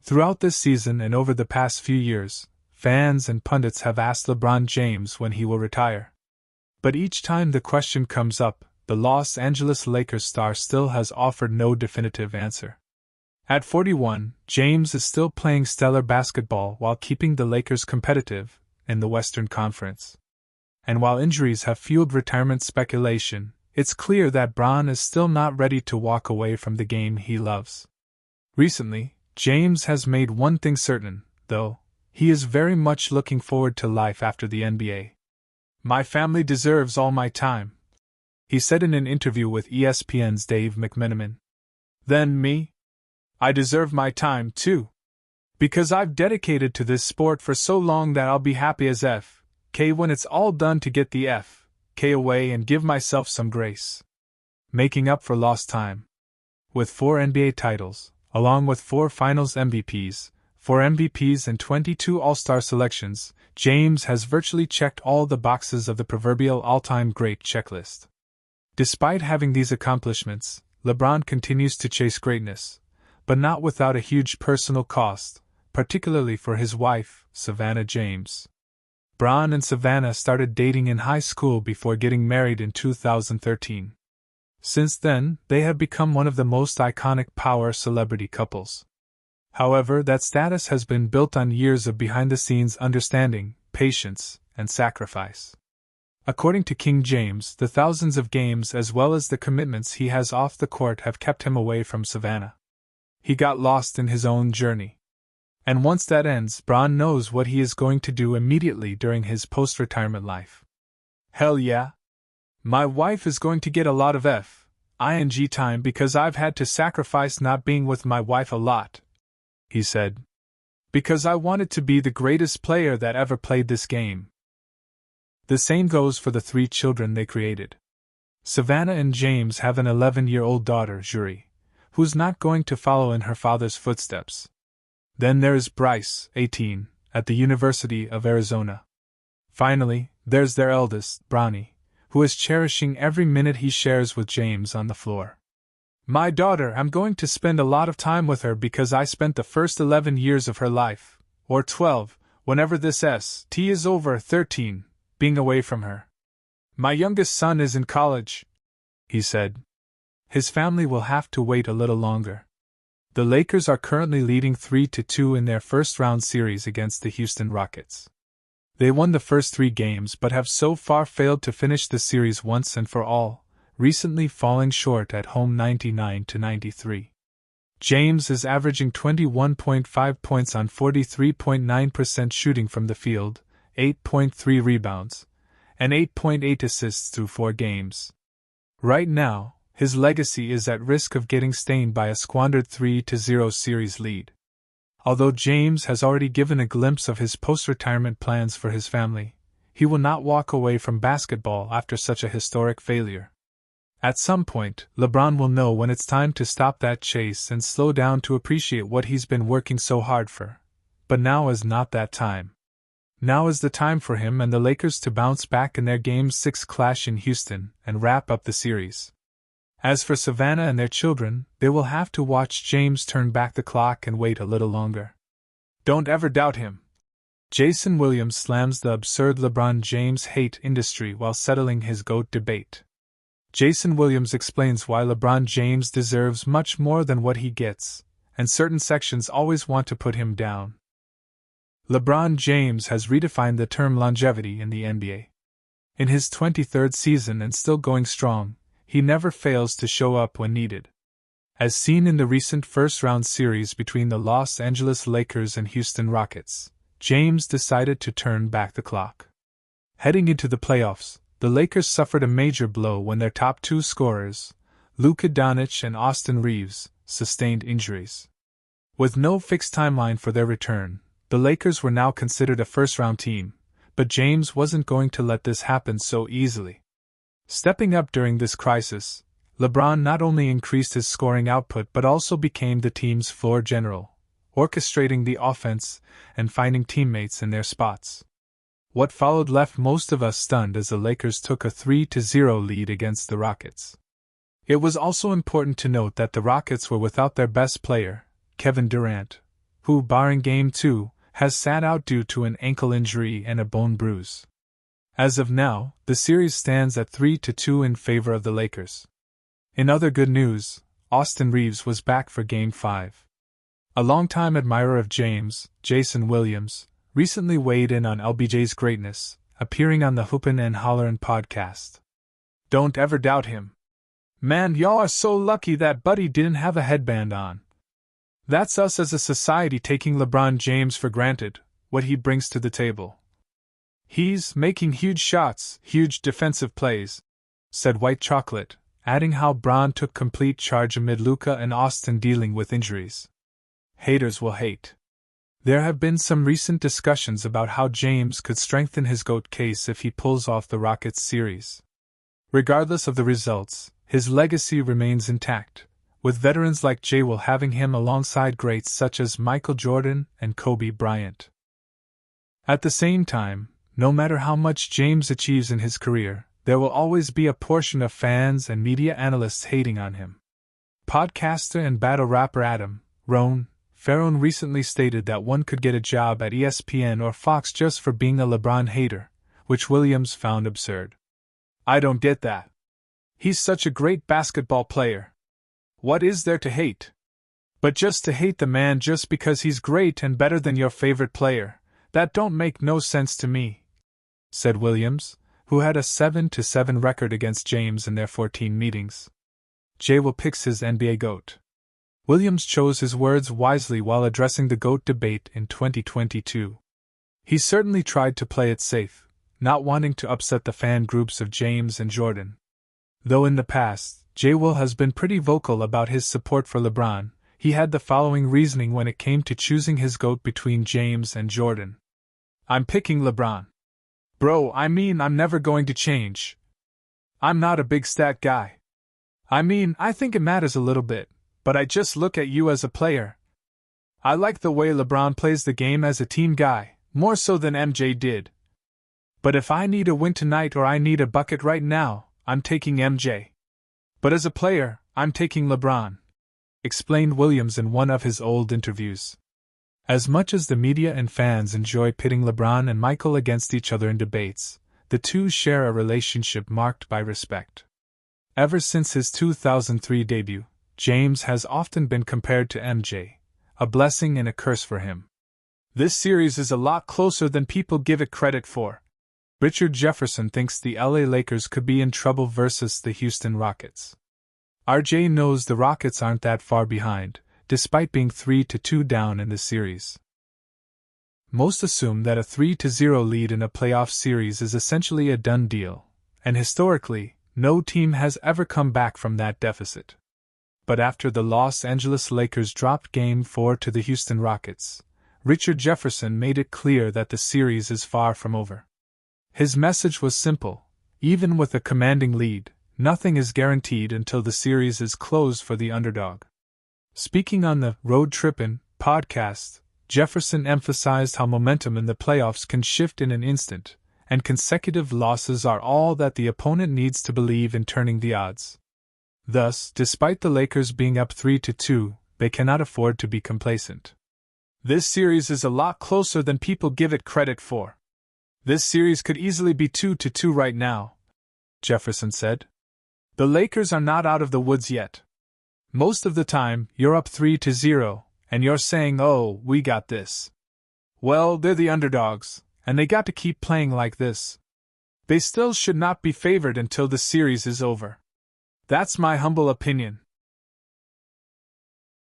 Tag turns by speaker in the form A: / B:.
A: Throughout this season and over the past few years, fans and pundits have asked LeBron James when he will retire. But each time the question comes up, the Los Angeles Lakers star still has offered no definitive answer. At 41, James is still playing stellar basketball while keeping the Lakers competitive in the Western Conference. And while injuries have fueled retirement speculation, it's clear that Bron is still not ready to walk away from the game he loves. Recently, James has made one thing certain, though: he is very much looking forward to life after the NBA. "My family deserves all my time," he said in an interview with ESPN's Dave McMenamin. "Then me? I deserve my time too. Because I've dedicated to this sport for so long that I'll be happy as F.K. when it's all done to get the F.K. away and give myself some grace." Making up for lost time. With 4 NBA titles, along with 4 Finals MVPs, 4 MVPs and 22 All-Star selections, James has virtually checked all the boxes of the proverbial all-time great checklist. Despite having these accomplishments, LeBron continues to chase greatness, but not without a huge personal cost, particularly for his wife, Savannah James. Bron and Savannah started dating in high school before getting married in 2013. Since then, they have become one of the most iconic power celebrity couples. However, that status has been built on years of behind-the-scenes understanding, patience, and sacrifice. According to King James, the thousands of games as well as the commitments he has off the court have kept him away from Savannah. He got lost in his own journey. And once that ends, Bron knows what he is going to do immediately during his post-retirement life. "Hell yeah. My wife is going to get a lot of F.I.N.G. time because I've had to sacrifice not being with my wife a lot," he said. "Because I wanted to be the greatest player that ever played this game." The same goes for the 3 children they created. Savannah and James have an 11-year-old daughter, Juri, who's not going to follow in her father's footsteps. Then there is Bryce, 18, at the University of Arizona. Finally, there's their eldest, Bronny, who is cherishing every minute he shares with James on the floor. "My daughter, I'm going to spend a lot of time with her because I spent the first 11 years of her life, or 12, whenever this ST is over, 13, being away from her. My youngest son is in college," he said. His family will have to wait a little longer. The Lakers are currently leading 3-2 in their first-round series against the Houston Rockets. They won the first 3 games but have so far failed to finish the series once and for all, recently falling short at home 99-93. James is averaging 21.5 points on 43.9% shooting from the field, 8.3 rebounds, and 8.8 assists through 4 games. Right now, his legacy is at risk of getting stained by a squandered 3-0 series lead. Although James has already given a glimpse of his post-retirement plans for his family, he will not walk away from basketball after such a historic failure. At some point, LeBron will know when it's time to stop that chase and slow down to appreciate what he's been working so hard for. But now is not that time. Now is the time for him and the Lakers to bounce back in their Game 6 clash in Houston and wrap up the series. As for Savannah and their children, they will have to watch James turn back the clock and wait a little longer. Don't ever doubt him. Jason Williams slams the absurd LeBron James hate industry while settling his GOAT debate. Jason Williams explains why LeBron James deserves much more than what he gets, and certain sections always want to put him down. LeBron James has redefined the term longevity in the NBA. In his 23rd season and still going strong, he never fails to show up when needed. As seen in the recent first-round series between the Los Angeles Lakers and Houston Rockets, James decided to turn back the clock. Heading into the playoffs, the Lakers suffered a major blow when their top 2 scorers, Luka Doncic and Austin Reeves, sustained injuries. With no fixed timeline for their return, the Lakers were now considered a first-round team, but James wasn't going to let this happen so easily. Stepping up during this crisis, LeBron not only increased his scoring output but also became the team's floor general, orchestrating the offense and finding teammates in their spots. What followed left most of us stunned as the Lakers took a 3-0 lead against the Rockets. It was also important to note that the Rockets were without their best player, Kevin Durant, who, barring Game 2, has sat out due to an ankle injury and a bone bruise. As of now, the series stands at 3-2 in favor of the Lakers. In other good news, Austin Reeves was back for Game 5. A longtime admirer of James, Jason Williams, recently weighed in on LBJ's greatness, appearing on the Hoopin' and Hollerin' podcast. Don't ever doubt him. Man, y'all are so lucky that Buddy didn't have a headband on. That's us as a society taking LeBron James for granted, what he brings to the table. He's making huge shots, huge defensive plays, said White Chocolate, adding how Bron took complete charge amid Luka and Austin dealing with injuries. Haters will hate. There have been some recent discussions about how James could strengthen his GOAT case if he pulls off the Rockets series. Regardless of the results, his legacy remains intact, with veterans like J. Will having him alongside greats such as Michael Jordan and Kobe Bryant. At the same time, no matter how much James achieves in his career, there will always be a portion of fans and media analysts hating on him. Podcaster and battle rapper Adam Rohn Farron recently stated that one could get a job at ESPN or Fox just for being a LeBron hater, which Williams found absurd. I don't get that. He's such a great basketball player. What is there to hate? But just to hate the man just because he's great and better than your favorite player, that don't make no sense to me, said Williams, who had a 7-7 record against James in their 14 meetings. J. Will picks his NBA GOAT. Williams chose his words wisely while addressing the GOAT debate in 2022. He certainly tried to play it safe, not wanting to upset the fan groups of James and Jordan. Though in the past, J. Will has been pretty vocal about his support for LeBron, he had the following reasoning when it came to choosing his GOAT between James and Jordan. I'm picking LeBron. Bro, I'm never going to change. I'm not a big stat guy. I think it matters a little bit, but I just look at you as a player. I like the way LeBron plays the game as a team guy, more so than MJ did. But if I need a win tonight or I need a bucket right now, I'm taking MJ. But as a player, I'm taking LeBron, explained Williams in one of his old interviews. As much as the media and fans enjoy pitting LeBron and Michael against each other in debates, the two share a relationship marked by respect. Ever since his 2003 debut, James has often been compared to MJ, a blessing and a curse for him. This series is a lot closer than people give it credit for. Richard Jefferson thinks the LA Lakers could be in trouble versus the Houston Rockets. RJ knows the Rockets aren't that far behind, despite being 3-2 down in the series. Most assume that a 3-0 lead in a playoff series is essentially a done deal, and historically, no team has ever come back from that deficit. But after the Los Angeles Lakers dropped Game 4 to the Houston Rockets, Richard Jefferson made it clear that the series is far from over. His message was simple: even with a commanding lead, nothing is guaranteed until the series is closed for the underdog. Speaking on the Road Trippin' podcast, Jefferson emphasized how momentum in the playoffs can shift in an instant, and consecutive losses are all that the opponent needs to believe in turning the odds. Thus, despite the Lakers being up 3-2, they cannot afford to be complacent. This series is a lot closer than people give it credit for. This series could easily be 2-2 right now, Jefferson said. The Lakers are not out of the woods yet. Most of the time, you're up 3-0, and you're saying, oh, we got this. Well, they're the underdogs, and they got to keep playing like this. They still should not be favored until the series is over. That's my humble opinion.